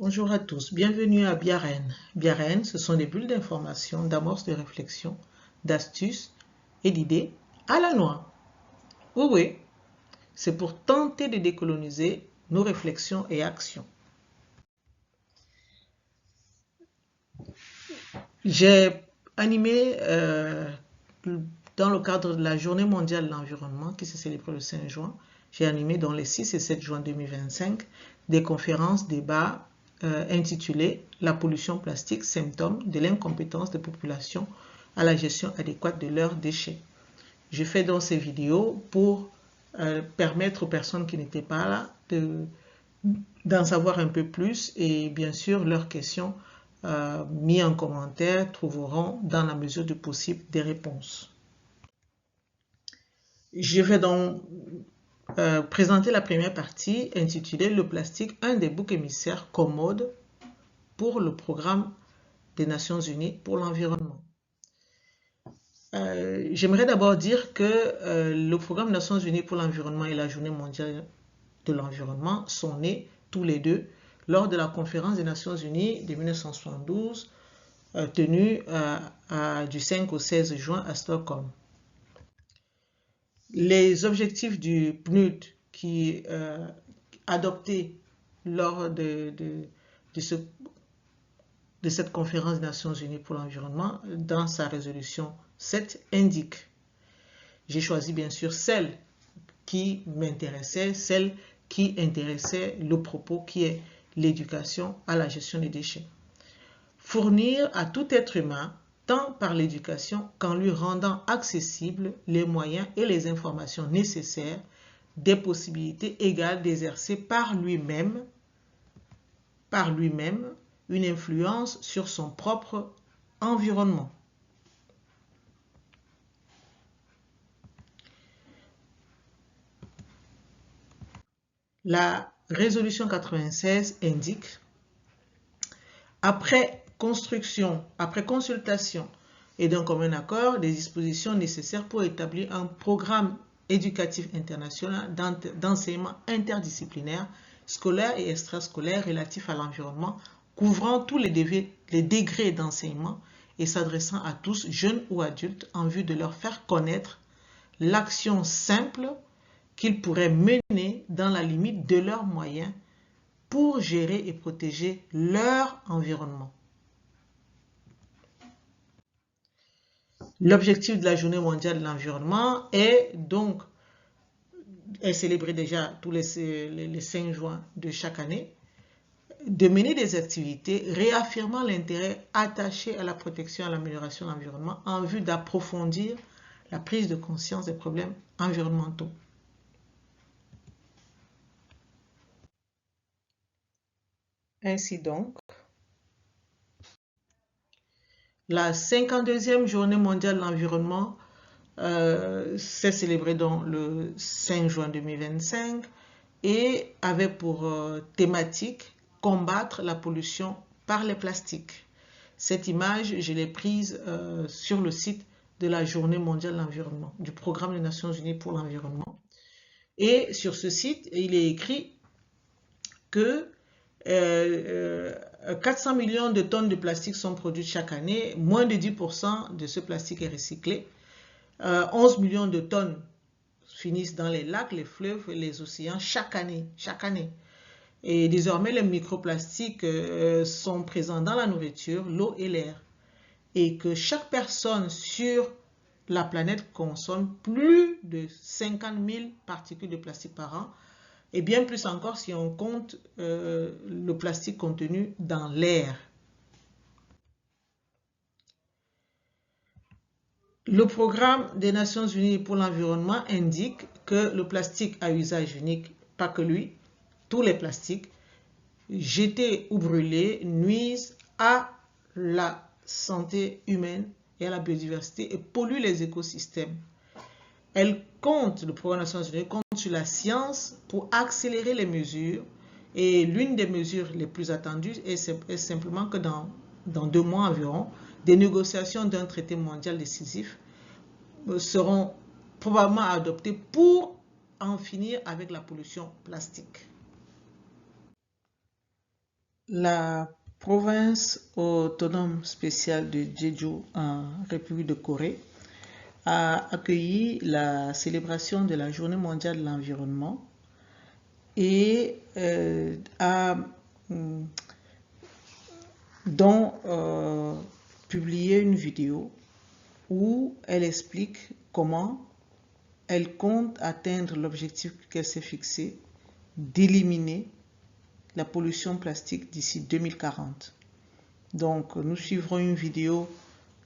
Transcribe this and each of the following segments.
Bonjour à tous, bienvenue à Biaren. Biaren, ce sont des bulles d'information, d'amorces de réflexion, d'astuces et d'idées à la noix. Oui, oui, c'est pour tenter de décoloniser nos réflexions et actions. J'ai animé dans le cadre de la Journée mondiale de l'environnement qui s'est célébrée le 5 juin, j'ai animé dans les 6 et 7 juin 2025 des conférences, débats intitulées La pollution plastique, symptômes de l'incompétence des populations à la gestion adéquate de leurs déchets. Je fais donc ces vidéos pour permettre aux personnes qui n'étaient pas là d'en savoir un peu plus et bien sûr leurs questions mis en commentaire trouveront dans la mesure du possible des réponses. Je vais donc présenter la première partie intitulée Le plastique, un des boucs émissaires commodes pour le programme des Nations Unies pour l'environnement. J'aimerais d'abord dire que le programme des Nations Unies pour l'environnement et la Journée mondiale de l'environnement sont nés tous les deux lors de la conférence des Nations Unies de 1972 tenue du 5 au 16 juin à Stockholm. Les objectifs du PNUD qui adoptés lors de cette conférence des Nations Unies pour l'environnement dans sa résolution 7 indiquent. J'ai choisi bien sûr celle qui m'intéressait, celle qui intéressait le propos qui est l'éducation à la gestion des déchets. Fournir à tout être humain, tant par l'éducation qu'en lui rendant accessibles les moyens et les informations nécessaires, des possibilités égales d'exercer par lui-même une influence sur son propre environnement. La résolution 96 indique après consultation et d'un commun accord, des dispositions nécessaires pour établir un programme éducatif international d'enseignement interdisciplinaire, scolaire et extrascolaire relatif à l'environnement, couvrant tous les degrés d'enseignement et s'adressant à tous, jeunes ou adultes, en vue de leur faire connaître l'action simple qu'ils pourraient mener dans la limite de leurs moyens pour gérer et protéger leur environnement. L'objectif de la Journée mondiale de l'environnement est célébré déjà tous les 5 juin de chaque année, de mener des activités réaffirmant l'intérêt attaché à la protection et à l'amélioration de l'environnement en vue d'approfondir la prise de conscience des problèmes environnementaux. Ainsi donc, la 52e journée mondiale de l'environnement s'est célébrée le 5 juin 2025 et avait pour thématique combattre la pollution par les plastiques. Cette image, je l'ai prise sur le site de la Journée mondiale de l'environnement, du Programme des Nations Unies pour l'environnement. Et sur ce site, il est écrit que 400 millions de tonnes de plastique sont produites chaque année, moins de 10% de ce plastique est recyclé. 11 millions de tonnes finissent dans les lacs, les fleuves et les océans chaque année. Et désormais, les microplastiques sont présents dans la nourriture, l'eau et l'air. Et que chaque personne sur la planète consomme plus de 50 000 particules de plastique par an, et bien plus encore si on compte le plastique contenu dans l'air. Le programme des Nations Unies pour l'environnement indique que le plastique à usage unique, pas que lui, tous les plastiques, jetés ou brûlés, nuisent à la santé humaine et à la biodiversité et polluent les écosystèmes. Le programme des Nations Unies compte sur la science pour accélérer les mesures et l'une des mesures les plus attendues est simplement que dans 2 mois environ, des négociations d'un traité mondial décisif seront probablement adoptées pour en finir avec la pollution plastique. La province autonome spéciale de Jeju en République de Corée a accueilli la célébration de la Journée mondiale de l'environnement et a publié une vidéo où elle explique comment elle compte atteindre l'objectif qu'elle s'est fixé d'éliminer la pollution plastique d'ici 2040. Donc, nous suivrons une vidéo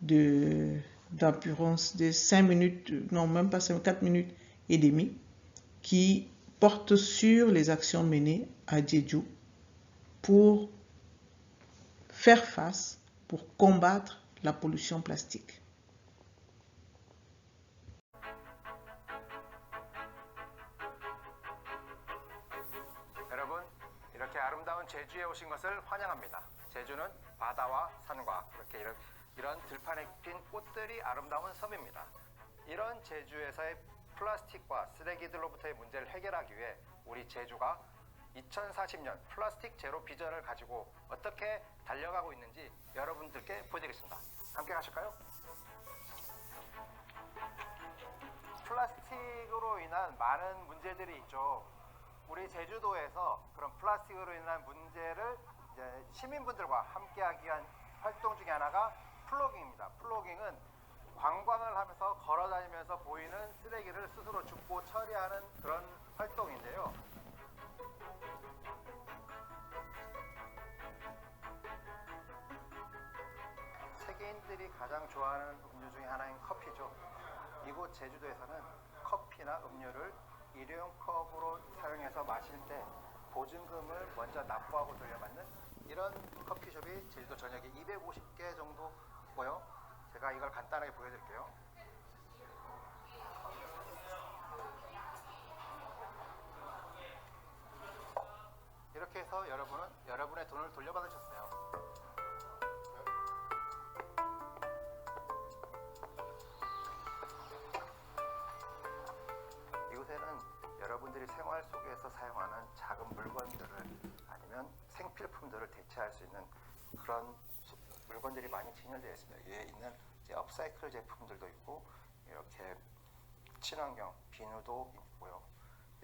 d'environ de 5 minutes, non même pas 5, 4 minutes et demie, qui porte sur les actions menées à Jeju pour faire face, pour combattre la pollution plastique. 여러분, 이렇게 아름다운 제주에 오신 것을 환영합니다. 제주는 바다와 산과 이렇게 이런 들판에 핀 꽃들이 아름다운 섬입니다. 이런 제주에서의 플라스틱과 쓰레기들로부터의 문제를 해결하기 위해 우리 제주가 2040년 플라스틱 제로 비전을 가지고 어떻게 달려가고 있는지 여러분들께 보여드리겠습니다. 함께 가실까요? 플라스틱으로 인한 많은 문제들이 있죠. 우리 제주도에서 그런 플라스틱으로 인한 문제를 이제 시민분들과 함께하기 위한 활동 중에 하나가 플로깅입니다. 플로깅은 관광을 하면서 걸어다니면서 보이는 쓰레기를 스스로 줍고 처리하는 그런 활동인데요. 세계인들이 가장 좋아하는 음료 중에 하나인 커피죠. 이곳 제주도에서는 커피나 음료를 일회용 컵으로 사용해서 마실 때 보증금을 먼저 납부하고 돌려받는 이런 커피숍이 제주도 전역에 250개 정도 있고요. 제가 이걸 간단하게 보여드릴게요. 이렇게 해서 여러분은 여러분의 돈을 돌려받으셨어요. 이곳에는 여러분들이 생활 속에서 사용하는 작은 물건들을 아니면 생필품들을 대체할 수 있는 그런 물건들이 많이 진열되어 있습니다. 위에 있는 이제 업사이클 제품들도 있고 이렇게 친환경 비누도 있고요.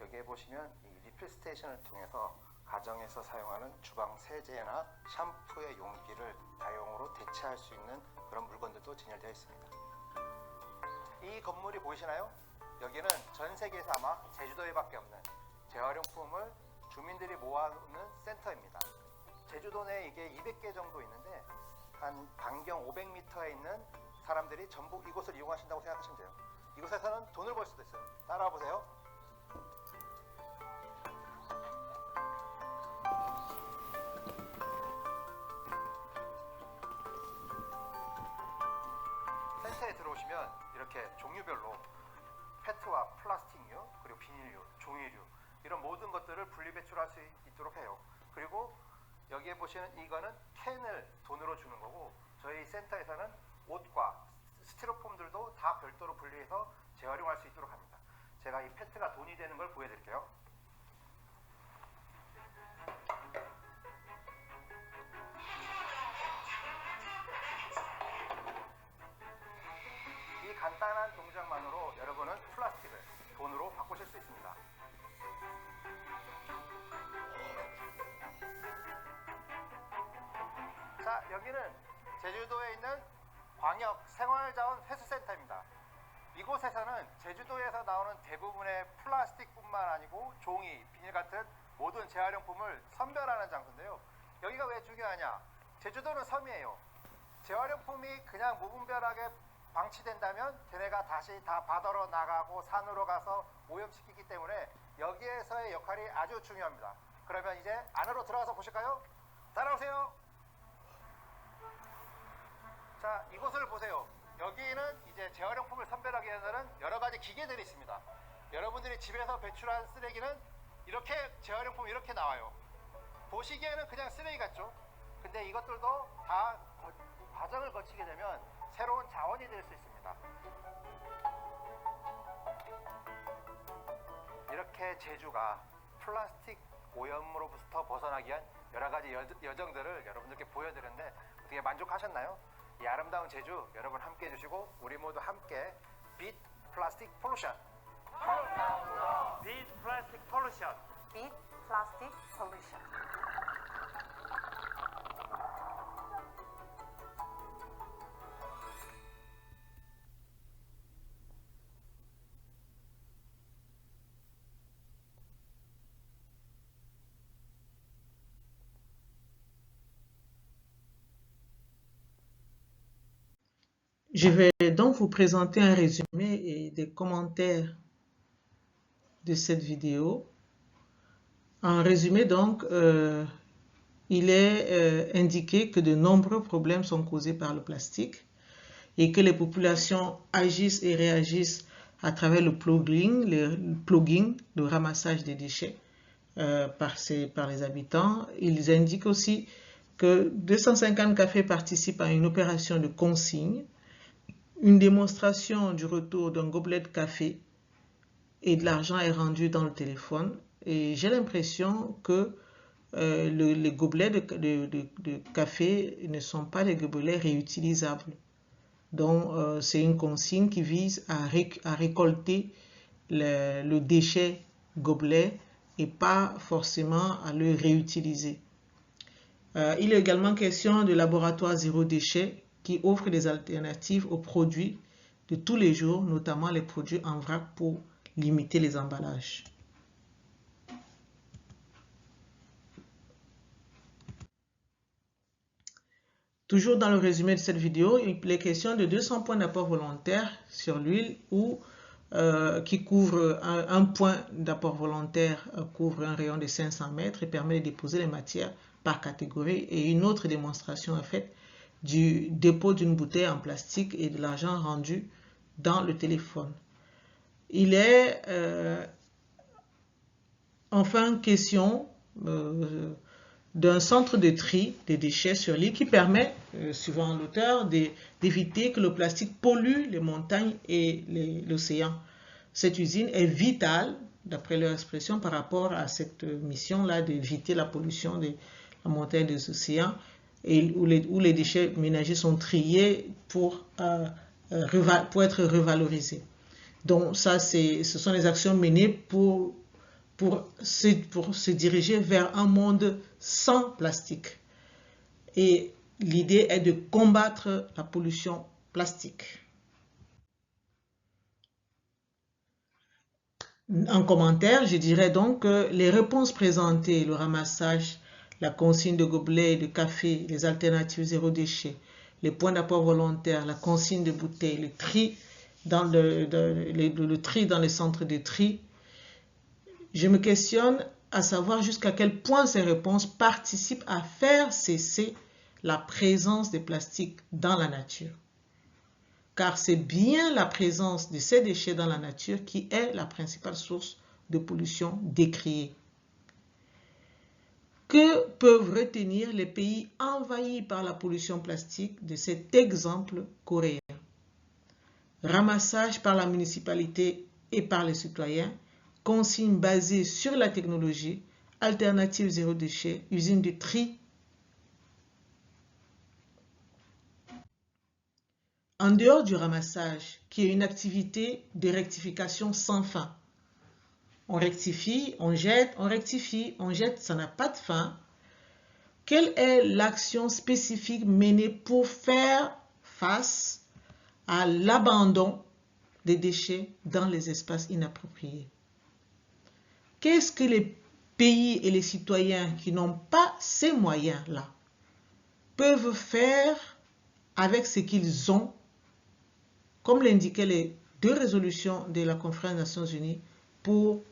여기에 보시면 이 리필 스테이션을 통해서 가정에서 사용하는 주방 세제나 샴푸의 용기를 다용으로 대체할 수 있는 그런 물건들도 진열되어 있습니다. 이 건물이 보이시나요? 여기는 전 세계에서 아마 제주도에밖에 없는 재활용품을 주민들이 모아놓는 센터입니다. 제주도 내에 이게 200개 정도 있는데 한 반경 500m에 있는 사람들이 전부 이곳을 이용하신다고 생각하시면 돼요. 이곳에서는 돈을 벌 수도 있어요. 따라와 보세요. 센터에 들어오시면 이렇게 종류별로 페트와 플라스틱류, 그리고 비닐류, 종이류 이런 모든 것들을 분리배출할 수 있도록 해요. 그리고 여기에 보시는 이거는 캔을 돈으로 주는 거고 저희 센터에서는 옷과 스티로폼들도 다 별도로 분리해서 재활용할 수 있도록 합니다. 제가 이 페트가 돈이 되는 걸 보여드릴게요. 이 간단한 동작만으로 여러분은 플라스틱을 돈으로 바꾸실 수 있습니다. 자, 여기는 제주도에 있는 광역 생활자원 회수센터입니다. 이곳에서는 제주도에서 나오는 대부분의 플라스틱뿐만 아니고 종이, 비닐 같은 모든 재활용품을 선별하는 장소인데요. 여기가 왜 중요하냐? 제주도는 섬이에요. 재활용품이 그냥 무분별하게 방치된다면 걔네가 다시 다 바다로 나가고 산으로 가서 오염시키기 때문에 여기에서의 역할이 아주 중요합니다. 그러면 이제 안으로 들어가서 보실까요? 따라오세요. 자, 이곳을 보세요. 여기는 이제 재활용품을 선별하기 위해서는 여러 가지 기계들이 있습니다. 여러분들이 집에서 배출한 쓰레기는 이렇게 재활용품이 이렇게 나와요. 보시기에는 그냥 쓰레기 같죠? 근데 이것들도 다 과정을 거치게 되면 새로운 자원이 될 수 있습니다. 이렇게 제주가 플라스틱 오염으로부터 벗어나기 위한 여러 가지 여정들을 여러분들께 보여드렸는데 어떻게 만족하셨나요? 이 아름다운 제주 여러분 함께 해주시고 우리 모두 함께 Beat Plastic Pollution. Beat plastic pollution. Beat plastic pollution. Je vais donc vous présenter un résumé et des commentaires de cette vidéo. En résumé donc, il est indiqué que de nombreux problèmes sont causés par le plastique et que les populations agissent et réagissent à travers le plugging, le ramassage des déchets par les habitants. Ils indiquent aussi que 250 cafés participent à une opération de consigne. Une démonstration du retour d'un gobelet de café et de l'argent est rendue dans le téléphone. Et j'ai l'impression que les gobelets de café ne sont pas des gobelets réutilisables. Donc, c'est une consigne qui vise à récolter le déchet gobelet et pas forcément à le réutiliser. Il est également question de laboratoire zéro déchet qui offre des alternatives aux produits de tous les jours, notamment les produits en vrac pour limiter les emballages. Toujours dans le résumé de cette vidéo, il est question de 200 points d'apport volontaire sur l'huile qui couvre un point d'apport volontaire couvre un rayon de 500 mètres et permet de déposer les matières par catégorie, et une autre démonstration est faite du dépôt d'une bouteille en plastique et de l'argent rendu dans le téléphone. Il est enfin question d'un centre de tri des déchets sur l'île qui permet, suivant l'auteur, d'éviter que le plastique pollue les montagnes et l'océan. Cette usine est vitale, d'après leur expression, par rapport à cette mission-là d'éviter la pollution des montagnes et des océans, et où les déchets ménagers sont triés pour être revalorisés. Donc ça, ce sont les actions menées pour se diriger vers un monde sans plastique. Et l'idée est de combattre la pollution plastique. En commentaire, je dirais donc que les réponses présentées, le ramassage, la consigne de gobelets, de café, les alternatives zéro déchet, les points d'apport volontaire, la consigne de bouteilles, le tri dans le tri dans les centres de tri, je me questionne à savoir jusqu'à quel point ces réponses participent à faire cesser la présence des plastiques dans la nature. Car c'est bien la présence de ces déchets dans la nature qui est la principale source de pollution décriée. Que peuvent retenir les pays envahis par la pollution plastique de cet exemple coréen? Ramassage par la municipalité et par les citoyens, consignes basées sur la technologie, alternatives zéro déchet, usines de tri. En dehors du ramassage, qui est une activité de rectification sans fin, on rectifie, on jette, on rectifie, on jette, ça n'a pas de fin. Quelle est l'action spécifique menée pour faire face à l'abandon des déchets dans les espaces inappropriés? Qu'est-ce que les pays et les citoyens qui n'ont pas ces moyens-là peuvent faire avec ce qu'ils ont, comme l'indiquaient les 2 résolutions de la Conférence des Nations Unies, pour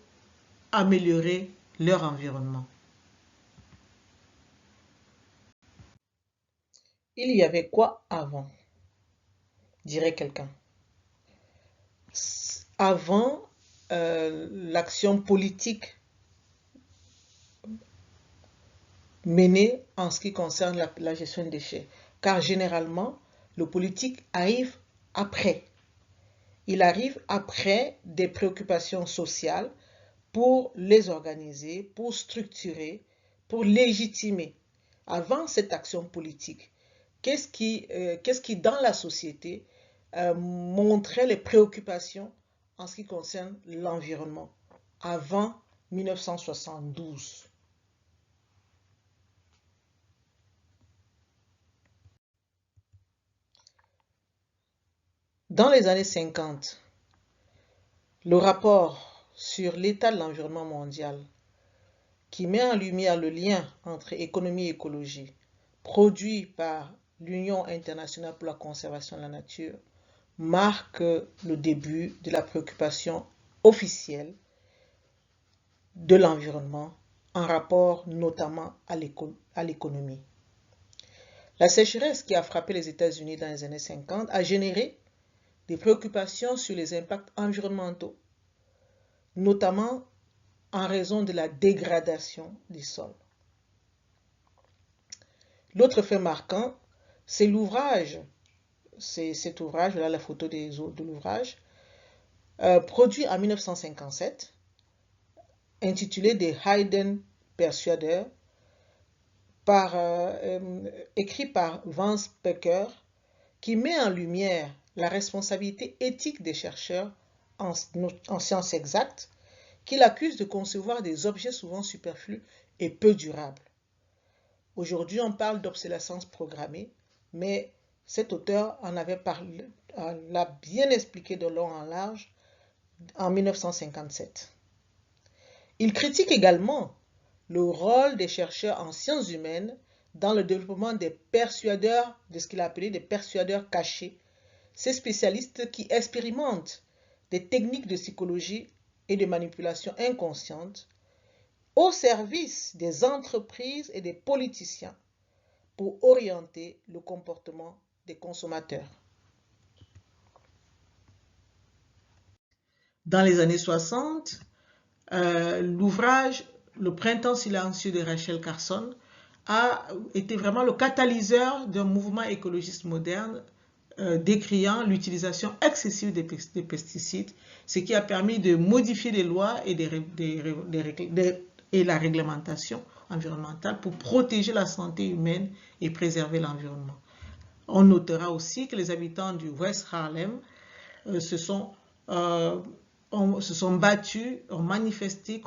améliorer leur environnement? Il y avait quoi avant, dirait quelqu'un. Avant l'action politique menée en ce qui concerne la gestion des déchets. Car généralement, le politique arrive après. Il arrive après des préoccupations sociales pour les organiser, pour structurer, pour légitimer, avant cette action politique, qu'est-ce qui dans la société, montrait les préoccupations en ce qui concerne l'environnement avant 1972. Dans les années 50, le rapport sur l'état de l'environnement mondial, qui met en lumière le lien entre économie et écologie, produit par l'Union internationale pour la conservation de la nature, marque le début de la préoccupation officielle de l'environnement en rapport notamment à l'économie. La sécheresse qui a frappé les États-Unis dans les années 50 a généré des préoccupations sur les impacts environnementaux, notamment en raison de la dégradation des sols. L'autre fait marquant, c'est l'ouvrage, cet ouvrage, voilà la photo de l'ouvrage, produit en 1957, intitulé The Hidden Persuader, écrit par Vance Becker, qui met en lumière la responsabilité éthique des chercheurs en sciences exactes, qui l'accusent de concevoir des objets souvent superflus et peu durables. Aujourd'hui, on parle d'obsolescence programmée, mais cet auteur l'a bien expliqué de long en large en 1957. Il critique également le rôle des chercheurs en sciences humaines dans le développement des persuadeurs, de ce qu'il a appelé des persuadeurs cachés, ces spécialistes qui expérimentent des techniques de psychologie et de manipulation inconsciente au service des entreprises et des politiciens pour orienter le comportement des consommateurs. Dans les années 60, l'ouvrage Le printemps silencieux de Rachel Carson a été vraiment le catalyseur d'un mouvement écologiste moderne décriant l'utilisation excessive des pesticides, ce qui a permis de modifier les lois et la réglementation environnementale pour protéger la santé humaine et préserver l'environnement. On notera aussi que les habitants du West Harlem se sont battus, ont manifesté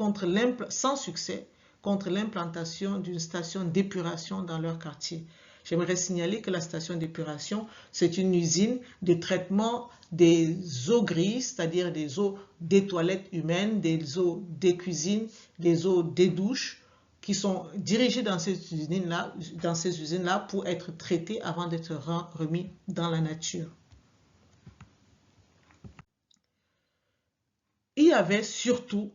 sans succès contre l'implantation d'une station d'épuration dans leur quartier. J'aimerais signaler que la station d'épuration, c'est une usine de traitement des eaux grises, c'est-à-dire des eaux des toilettes humaines, des eaux des cuisines, des eaux des douches, qui sont dirigées dans ces usines-là pour être traitées avant d'être remis dans la nature. Il y avait surtout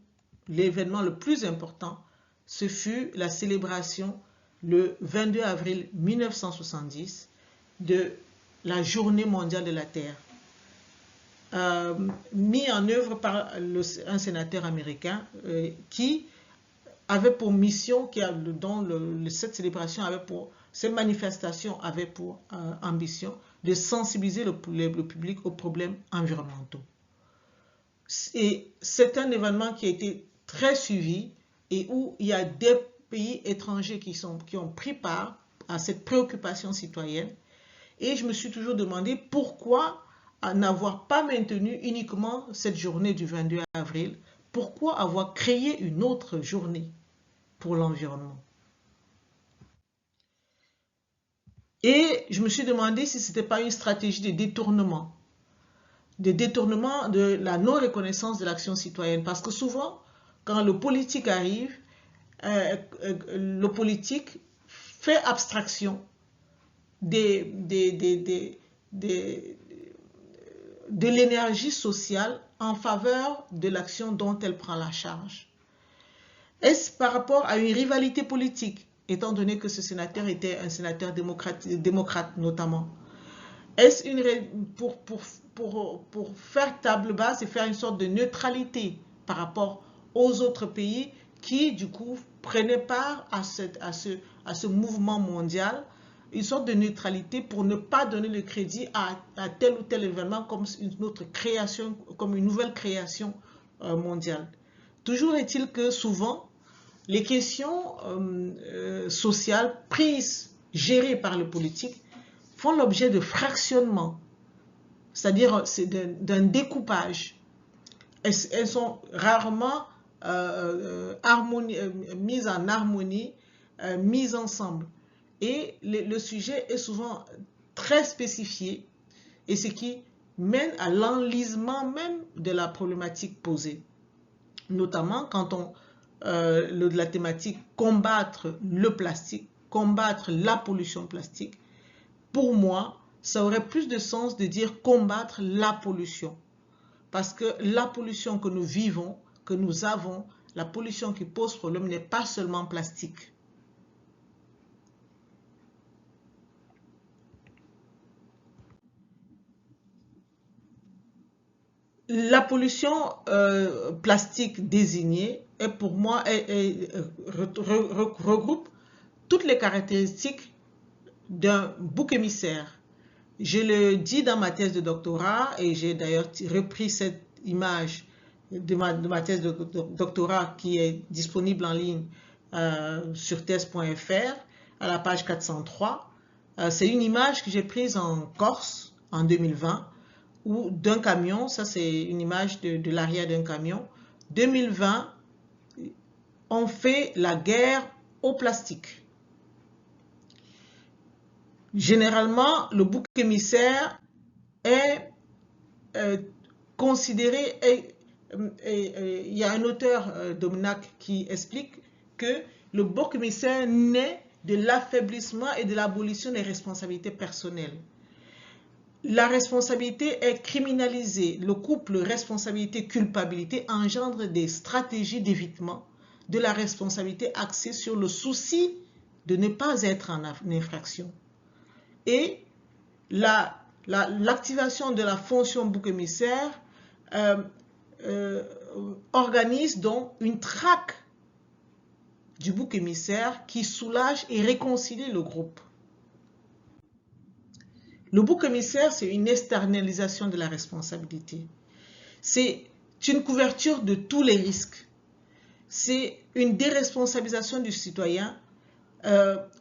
l'événement le plus important, ce fut la célébration le 22 avril 1970 de la Journée mondiale de la Terre, mis en œuvre par un sénateur américain qui avait pour mission, cette célébration avait cette manifestation avait pour ambition de sensibiliser le public aux problèmes environnementaux. Et c'est un événement qui a été très suivi et où il y a des pays étrangers qui ont pris part à cette préoccupation citoyenne. Et je me suis toujours demandé pourquoi n'avoir pas maintenu uniquement cette journée du 22 avril, pourquoi avoir créé une autre journée pour l'environnement. Et je me suis demandé si ce n'était pas une stratégie de détournement de la non-reconnaissance de l'action citoyenne. Parce que souvent, quand le politique arrive, le politique fait abstraction de l'énergie sociale en faveur de l'action dont elle prend la charge. Est-ce par rapport à une rivalité politique, étant donné que ce sénateur était un sénateur démocrate notamment? Est-ce pour faire table basse et faire une sorte de neutralité par rapport aux autres pays qui, du coup, prenaient part à ce mouvement mondial, une sorte de neutralité pour ne pas donner le crédit à tel ou tel événement comme une autre création, comme une nouvelle création mondiale. Toujours est-il que souvent, les questions sociales prises, gérées par le politique, font l'objet de fractionnement, c'est-à-dire d'un découpage. Elles sont rarement mises en harmonie, mises ensemble. Et le sujet est souvent très spécifié, et ce qui mène à l'enlisement même de la problématique posée. Notamment quand la thématique combattre le plastique, combattre la pollution plastique, pour moi, ça aurait plus de sens de dire combattre la pollution. Parce que la pollution que nous vivons, que nous avons, la pollution qui pose problème n'est pas seulement plastique. La pollution plastique désignée est pour moi regroupe toutes les caractéristiques d'un bouc émissaire. Je le dis dans ma thèse de doctorat, et j'ai d'ailleurs repris cette image de ma thèse de doctorat qui est disponible en ligne sur thèse.fr à la page 403. C'est une image que j'ai prise en Corse en 2020, ou d'un camion, ça c'est une image de l'arrière d'un camion. 2020, on fait la guerre au plastique. Généralement, le bouc émissaire est considéré, il y a un auteur, Dominac, qui explique que le bouc émissaire naît de l'affaiblissement et de l'abolition des responsabilités personnelles. La responsabilité est criminalisée. Le couple responsabilité-culpabilité engendre des stratégies d'évitement de la responsabilité axée sur le souci de ne pas être en infraction. Et l'activation de la fonction bouc émissaire organise donc une traque du bouc émissaire qui soulage et réconcilie le groupe. Le bouc émissaire, c'est une externalisation de la responsabilité. C'est une couverture de tous les risques. C'est une déresponsabilisation du citoyen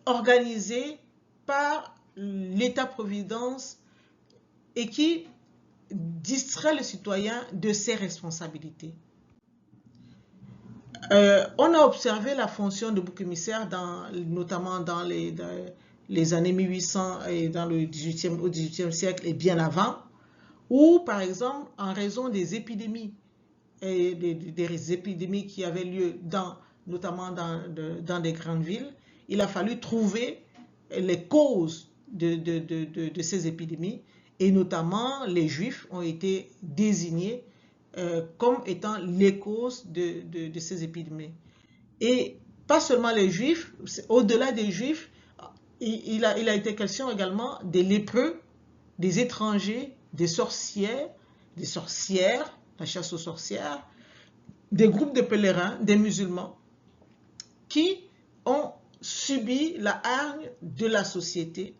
organisée par l'État-providence et qui distrait le citoyen de ses responsabilités. On a observé la fonction de bouc émissaire notamment dans les années 1800 et au XVIIIe siècle et bien avant, où par exemple en raison des épidémies et des épidémies qui avaient lieu notamment dans des grandes villes, il a fallu trouver les causes de ces épidémies, et notamment les Juifs ont été désignés comme étant les causes de ces épidémies. Et pas seulement les Juifs, au-delà des Juifs, il a été question également des lépreux, des étrangers, des sorcières, la chasse aux sorcières, des groupes de pèlerins, des musulmans, qui ont subi la hargne de la société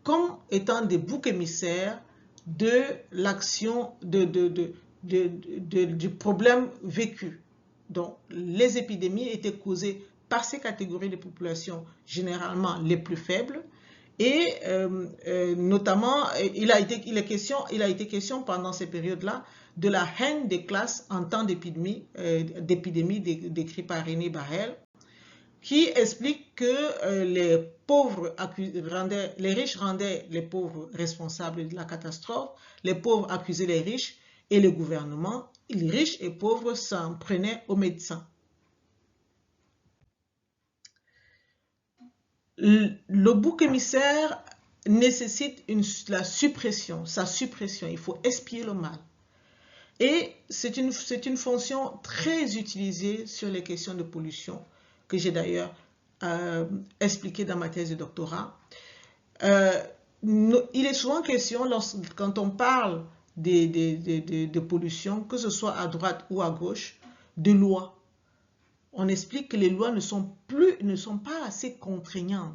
comme étant des boucs émissaires de l'action du problème vécu. Donc, les épidémies étaient causées par ces catégories de population généralement les plus faibles, et notamment il a été question pendant ces périodes-là de la haine des classes en temps d'épidémie décrit par René Barrel, qui explique que les riches rendaient les pauvres responsables de la catastrophe, les pauvres accusaient les riches et le gouvernement, les riches et pauvres s'en prenaient aux médecins. Le bouc émissaire nécessite sa suppression, il faut expier le mal. Et c'est une fonction très utilisée sur les questions de pollution, que j'ai d'ailleurs expliqué dans ma thèse de doctorat. Il est souvent question, quand on parle de pollution, que ce soit à droite ou à gauche, de lois. On explique que les lois ne sont pas assez contraignantes.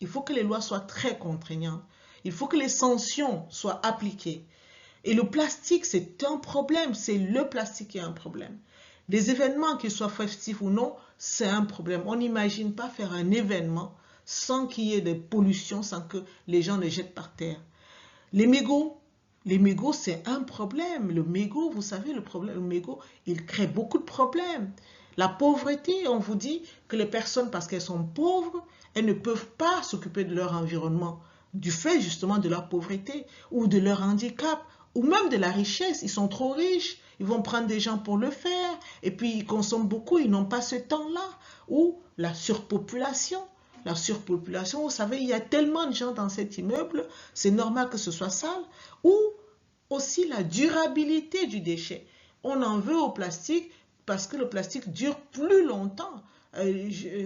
Il faut que les lois soient très contraignantes. Il faut que les sanctions soient appliquées. Et le plastique, c'est un problème. C'est le plastique qui est un problème. Les événements, qu'ils soient festifs ou non, c'est un problème. On n'imagine pas faire un événement sans qu'il y ait de pollution, sans que les gens les jettent par terre. Les mégots, c'est un problème. Le mégot, vous savez, le mégot, il crée beaucoup de problèmes. La pauvreté, on vous dit que les personnes, parce qu'elles sont pauvres, elles ne peuvent pas s'occuper de leur environnement, du fait justement de leur pauvreté ou de leur handicap, ou même de la richesse. Ils sont trop riches, ils vont prendre des gens pour le faire, et puis ils consomment beaucoup, ils n'ont pas ce temps-là. Ou la surpopulation. La surpopulation, vous savez, il y a tellement de gens dans cet immeuble, c'est normal que ce soit sale. Ou aussi la durabilité du déchet. On en veut au plastique parce que le plastique dure plus longtemps.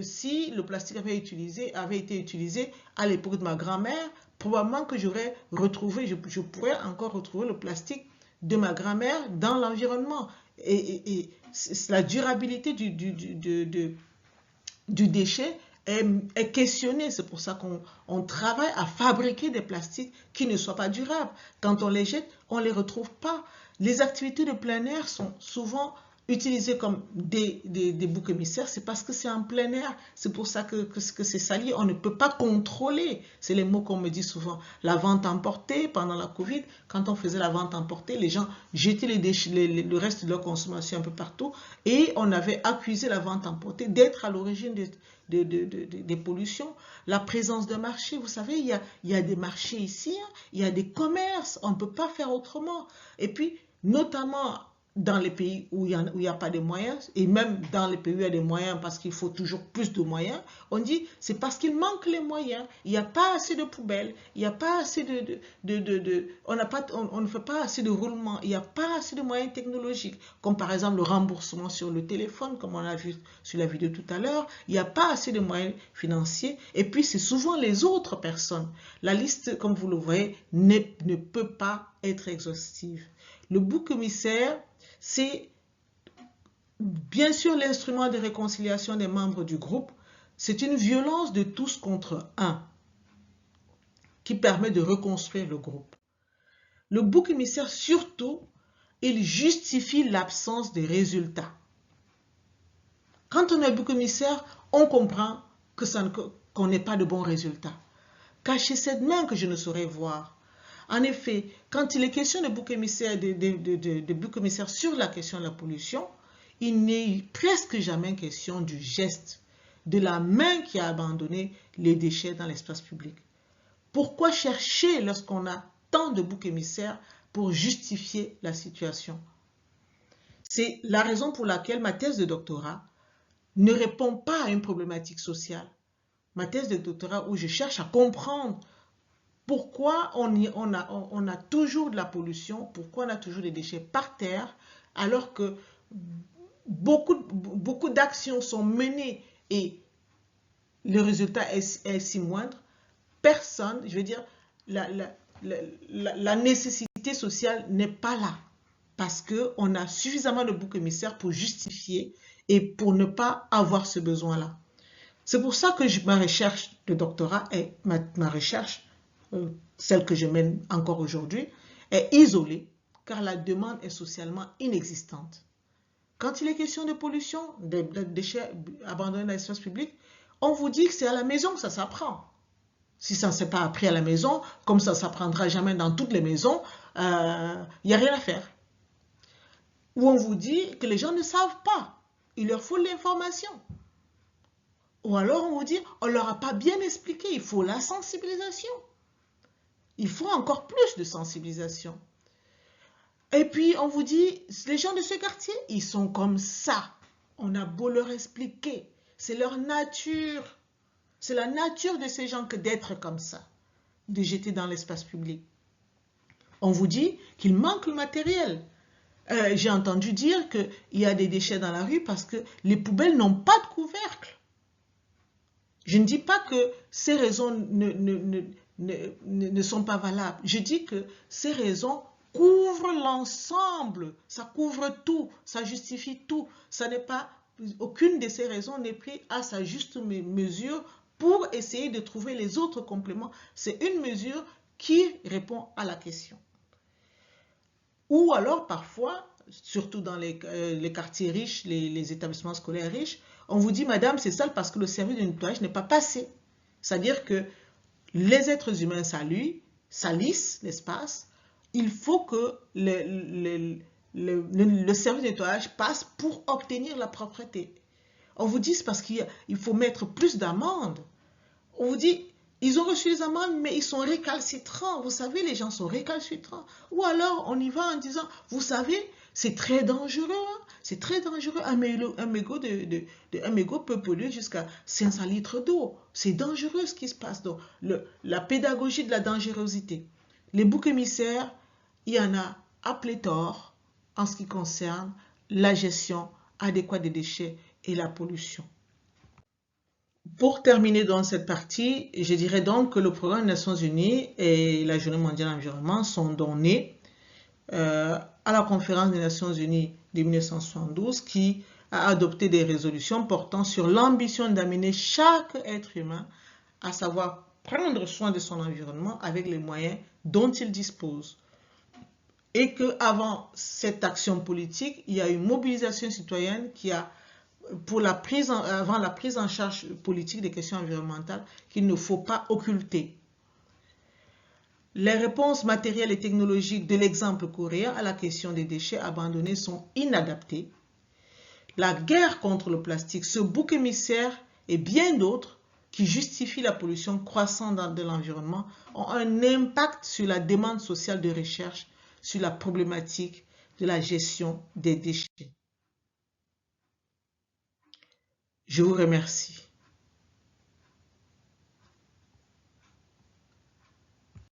Si le plastique avait été utilisé à l'époque de ma grand-mère, probablement que j'aurais retrouvé, je pourrais encore retrouver le plastique de ma grand-mère dans l'environnement. Et la durabilité du déchet est questionnée. C'est pour ça qu'on travaille à fabriquer des plastiques qui ne soient pas durables. Quand on les jette, on ne les retrouve pas. Les activités de plein air sont souvent utilisées comme des boucs émissaires. C'est parce que c'est en plein air. C'est pour ça que c'est sali. On ne peut pas contrôler. C'est les mots qu'on me dit souvent. La vente emportée pendant la Covid, quand on faisait la vente emportée, les gens jetaient le reste de leur consommation un peu partout et on avait accusé la vente emportée d'être à l'origine des pollutions. La présence de marchés, vous savez, il y a des marchés ici, hein, il y a des commerces, on ne peut pas faire autrement. Et puis, notamment dans les pays où il n'y a pas de moyens, et même dans les pays où il y a des moyens, parce qu'il faut toujours plus de moyens, on dit c'est parce qu'il manque les moyens. Il n'y a pas assez de poubelles, il n'y a pas assez on ne fait pas assez de roulement, il n'y a pas assez de moyens technologiques, comme par exemple le remboursement sur le téléphone, comme on a vu sur la vidéo tout à l'heure. Il n'y a pas assez de moyens financiers, et puis c'est souvent les autres personnes. La liste, comme vous le voyez, ne peut pas être exhaustive. Le bouc émissaire, c'est bien sûr l'instrument de réconciliation des membres du groupe. C'est une violence de tous contre un qui permet de reconstruire le groupe. Le bouc émissaire, surtout, il justifie l'absence de résultats. Quand on est bouc émissaire, on comprend qu'on n'ait pas de bons résultats. Cachez cette main que je ne saurais voir. En effet, quand il est question de bouc émissaire, de bouc émissaire sur la question de la pollution, il n'est presque jamais question du geste, de la main qui a abandonné les déchets dans l'espace public. Pourquoi chercher lorsqu'on a tant de boucs émissaires pour justifier la situation? C'est la raison pour laquelle ma thèse de doctorat ne répond pas à une problématique sociale. Ma thèse de doctorat où je cherche à comprendre pourquoi on a toujours de la pollution, pourquoi on a toujours des déchets par terre, alors que beaucoup d'actions sont menées et le résultat est si moindre. Personne, je veux dire, la nécessité sociale n'est pas là, parce qu'on a suffisamment de boucs émissaires pour justifier et pour ne pas avoir ce besoin-là. C'est pour ça que ma recherche de doctorat, ma recherche, celle que je mène encore aujourd'hui, est isolée, car la demande est socialement inexistante. Quand il est question de pollution, des déchets abandonnés dans l'espace public, on vous dit que c'est à la maison que ça s'apprend. Si ça ne s'est pas appris à la maison, comme ça ne s'apprendra jamais dans toutes les maisons, il n'y a rien à faire. Ou on vous dit que les gens ne savent pas, il leur faut l'information. Ou alors on vous dit, on ne leur a pas bien expliqué, il faut la sensibilisation. Il faut encore plus de sensibilisation. Et puis on vous dit, les gens de ce quartier, ils sont comme ça. On a beau leur expliquer, c'est leur nature. C'est la nature de ces gens que d'être comme ça, de jeter dans l'espace public. On vous dit qu'il manque le matériel. J'ai entendu dire qu'il y a des déchets dans la rue parce que les poubelles n'ont pas de couvercle. Je ne dis pas que ces raisons ne sont pas valables. Je dis que ces raisons couvrent l'ensemble. Ça couvre tout. Ça justifie tout. Aucune de ces raisons n'est prise à sa juste mesure pour essayer de trouver les autres compléments. C'est une mesure qui répond à la question. Ou alors, parfois, surtout dans les quartiers riches, les établissements scolaires riches, on vous dit, madame, c'est sale parce que le service de nettoyage n'est pas passé. C'est-à-dire que les êtres humains salissent l'espace. Il faut que le service de nettoyage passe pour obtenir la propreté. On vous dit, c'est parce qu'il faut mettre plus d'amendes. On vous dit, ils ont reçu les amendes, mais ils sont récalcitrants. Vous savez, les gens sont récalcitrants. Ou alors, on y va en disant, vous savez, c'est très dangereux. Hein? C'est très dangereux. Un mégot peut polluer jusqu'à 500 litres d'eau. C'est dangereux ce qui se passe. Donc, la pédagogie de la dangerosité. Les boucs émissaires, il y en a à pléthore en ce qui concerne la gestion adéquate des déchets et la pollution. Pour terminer dans cette partie, je dirais donc que le programme des Nations Unies et la Journée mondiale de l'environnement sont donnés à la conférence des Nations Unies de 1972 qui a adopté des résolutions portant sur l'ambition d'amener chaque être humain à savoir prendre soin de son environnement avec les moyens dont il dispose. Et qu'avant cette action politique, il y a une mobilisation citoyenne qui a avant la prise en charge politique des questions environnementales qu'il ne faut pas occulter. Les réponses matérielles et technologiques de l'exemple coréen à la question des déchets abandonnés sont inadaptées. La guerre contre le plastique, ce bouc émissaire et bien d'autres qui justifient la pollution croissante de l'environnement ont un impact sur la demande sociale de recherche sur la problématique de la gestion des déchets. Je vous remercie.